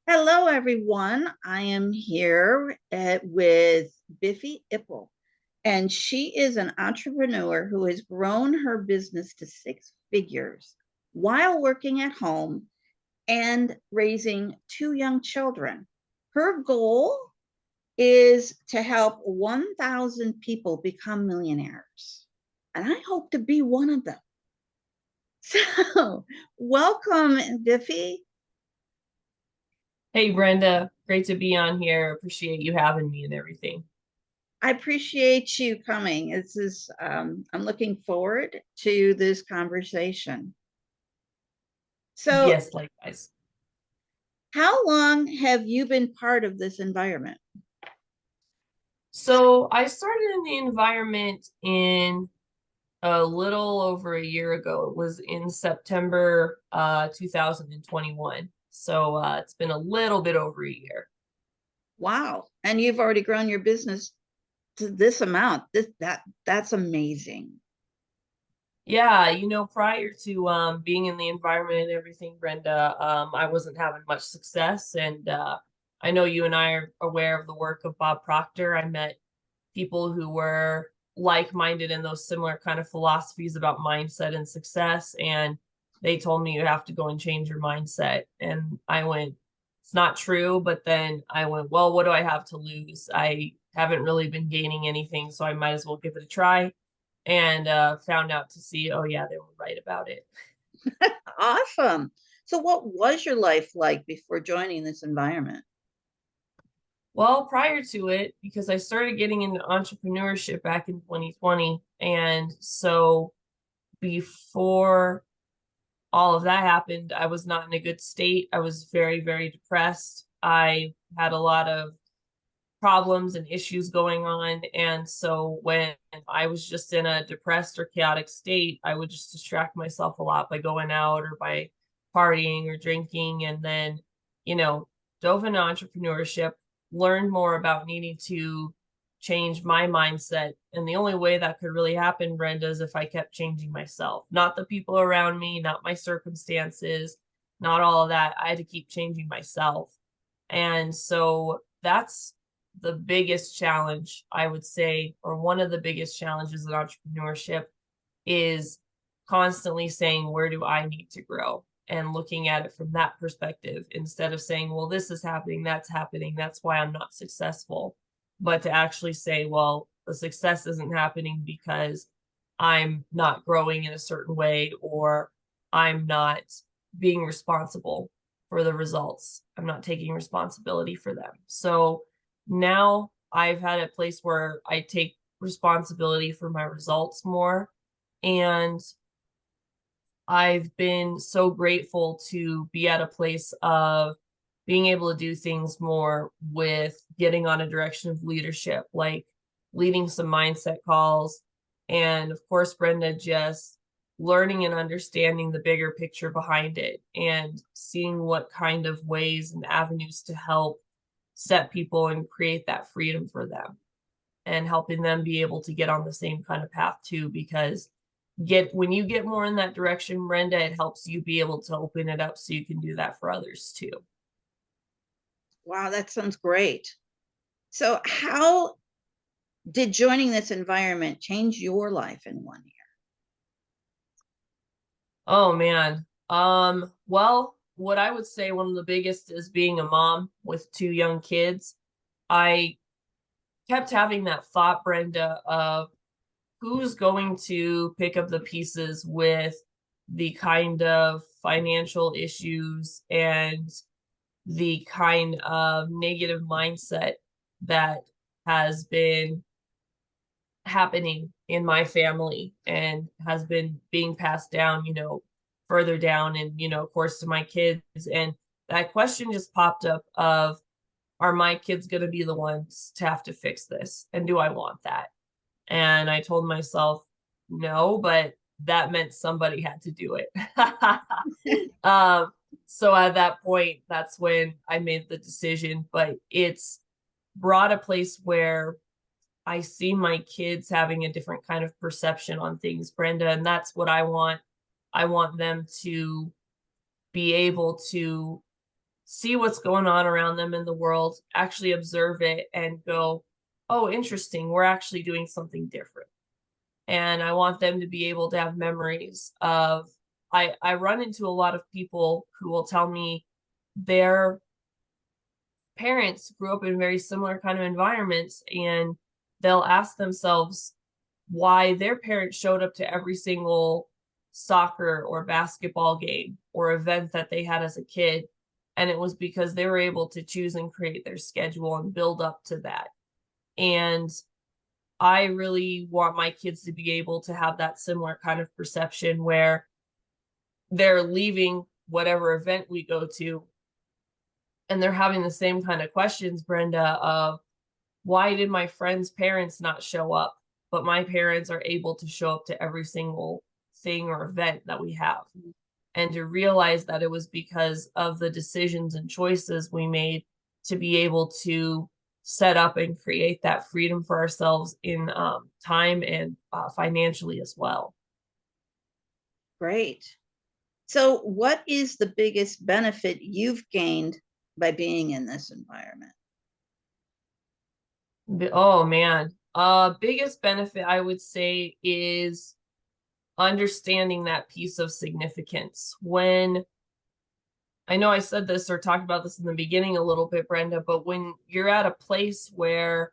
Hello, everyone. I am here with Biffy Ippel, and she is an entrepreneur who has grown her business to six figures while working at home and raising two young children. Her goal is to help 1,000 people become millionaires, and I hope to be one of them. So, welcome, Biffy. Hey Brenda, great to be on here. Appreciate you having me and everything. I appreciate you coming. I'm looking forward to this conversation. So, Yes, likewise. how long have you been part of this environment? So I started in the environment in a little over a year ago. It was in September 2021. So it's been a little bit over a year. Wow. And you've already grown your business to this amount. That's amazing. Yeah, prior to being in the environment and everything, Brenda, I wasn't having much success. And I know you and I are aware of the work of Bob Proctor. I met people who were like-minded in those similar kind of philosophies about mindset and success. And they told me you have to go and change your mindset. And I went, it's not true. But then I went, well, what do I have to lose? I haven't really been gaining anything, so I might as well give it a try. And found out to see, oh yeah, they were right about it. Awesome. So, what was your life like before joining this environment? Well, prior to it, because I started getting into entrepreneurship back in 2020. And so before all of that happened, I was not in a good state. I was very, very depressed. I had a lot of problems and issues going on. And so when I was just in a depressed or chaotic state, I would just distract myself a lot by going out or by partying or drinking. And then, you know, dove into entrepreneurship, learned more about needing to change my mindset. And the only way that could really happen, Brenda, is if I kept changing myself, not the people around me, not my circumstances, not all of that. I had to keep changing myself. And so that's the biggest challenge, I would say, or one of the biggest challenges in entrepreneurship is constantly saying, where do I need to grow? And looking at it from that perspective instead of saying, well, this is happening, that's why I'm not successful. But to actually say, well, the success isn't happening because I'm not growing in a certain way or I'm not being responsible for the results. I'm not taking responsibility for them. So now I've had a place where I take responsibility for my results more. And I've been so grateful to be at a place of being able to do things more with getting on a direction of leadership, like leading some mindset calls. And of course, Brenda, just learning and understanding the bigger picture behind it and seeing what kind of ways and avenues to help set people and create that freedom for them and helping them be able to get on the same kind of path too. Because get when you get more in that direction, Brenda, it helps you be able to open it up so you can do that for others too. Wow, that sounds great. So, how did joining this environment change your life in 1 year? Oh man. Well, what I would say one of the biggest is being a mom with two young kids. I kept having that thought, Brenda, of who's going to pick up the pieces with the kind of financial issues and the kind of negative mindset that has been happening in my family and has been being passed down, further down and, of course, to my kids. And that question just popped up of, are my kids going to be the ones to have to fix this? And do I want that? And I told myself, no, but that meant somebody had to do it. um, so at that point, that's when I made the decision. But it's brought a place where I see my kids having a different kind of perception on things, Brenda, and that's what I want. I want them to be able to see what's going on around them in the world, actually observe it and go, oh, interesting, we're actually doing something different. And I want them to be able to have memories of, I run into a lot of people who will tell me their parents grew up in very similar kind of environments, and they'll ask themselves why their parents showed up to every single soccer or basketball game or event that they had as a kid. And it was because they were able to choose and create their schedule and build up to that. And I really want my kids to be able to have that similar kind of perception where they're leaving whatever event we go to and they're having the same kind of questions, Brenda, of why did my friend's parents not show up, but my parents are able to show up to every single thing or event that we have? And to realize that it was because of the decisions and choices we made to be able to set up and create that freedom for ourselves in time and financially as well. Great. So, what is the biggest benefit you've gained by being in this environment? Oh man. Biggest benefit I would say is understanding that piece of significance. When I know I said this or talked about this in the beginning a little bit, Brenda, but when you're at a place where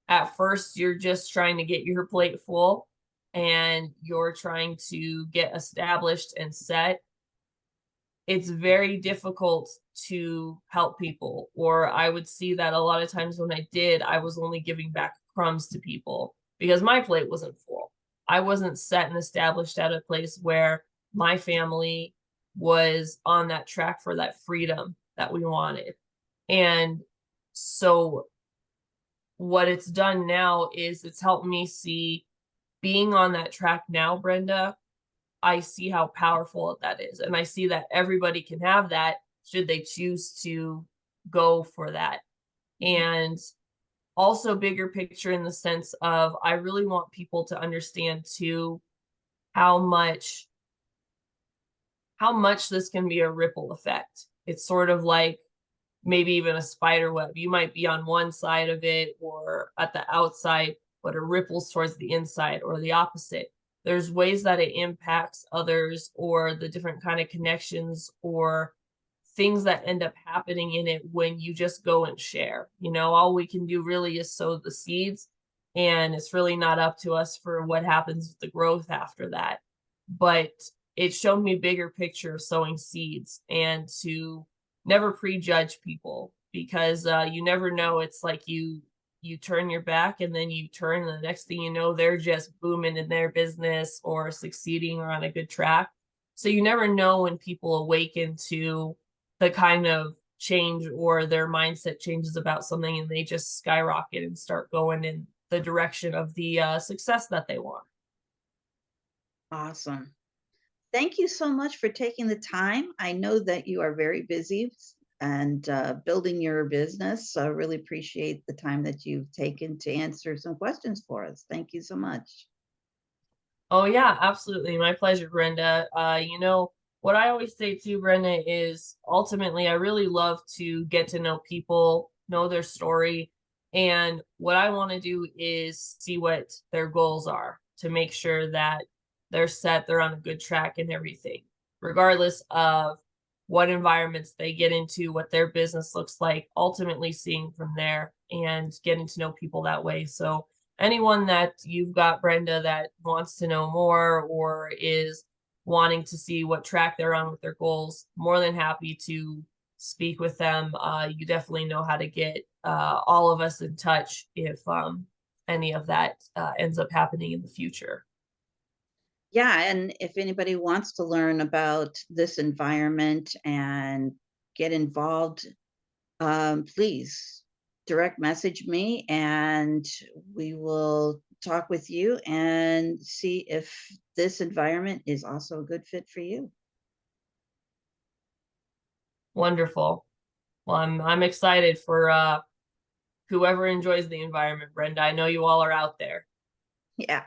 at first you're just trying to get your plate full and you're trying to get established and set, it's very difficult to help people. Or I would see that a lot of times when I did, I was only giving back crumbs to people because my plate wasn't full. I wasn't set and established at a place where my family was on that track for that freedom that we wanted. And so what it's done now is it's helped me see being on that track now, Brenda. I see how powerful that is. And I see that everybody can have that should they choose to go for that. And also bigger picture in the sense of I really want people to understand too how much how much this can be a ripple effect. It's sort of like maybe even a spider web. You might be on one side of it or at the outside, but it ripples towards the inside or the opposite. There's ways that it impacts others or the different kind of connections or things that end up happening in it when you just go and share. You know, all we can do really is sow the seeds, and it's really not up to us for what happens with the growth after that. But it showed me bigger picture of sowing seeds and to never prejudge people because you never know. It's like you turn your back and then you turn and the next thing you know they're just booming in their business or succeeding or on a good track. So you never know when people awaken to the kind of change or their mindset changes about something and they just skyrocket and start going in the direction of the success that they want. Awesome. Thank you so much for taking the time. I know that you are very busy and building your business. So I really appreciate the time that you've taken to answer some questions for us. Thank you so much. Oh yeah, absolutely. My pleasure, Brenda. You know, what I always say too, Brenda, is ultimately I really love to get to know people, know their story, and what I want to do is see what their goals are to make sure that they're set, they're on a good track and everything, regardless of what environments they get into, what their business looks like, ultimately seeing from there and getting to know people that way. So anyone that you've got, Brenda, that wants to know more or is wanting to see what track they're on with their goals, more than happy to speak with them. You definitely know how to get all of us in touch if any of that ends up happening in the future. Yeah, and if anybody wants to learn about this environment and get involved, please direct message me and we will talk with you and see if this environment is also a good fit for you. Wonderful. Well, I'm excited for whoever enjoys the environment, Brenda. I know you all are out there. Yeah.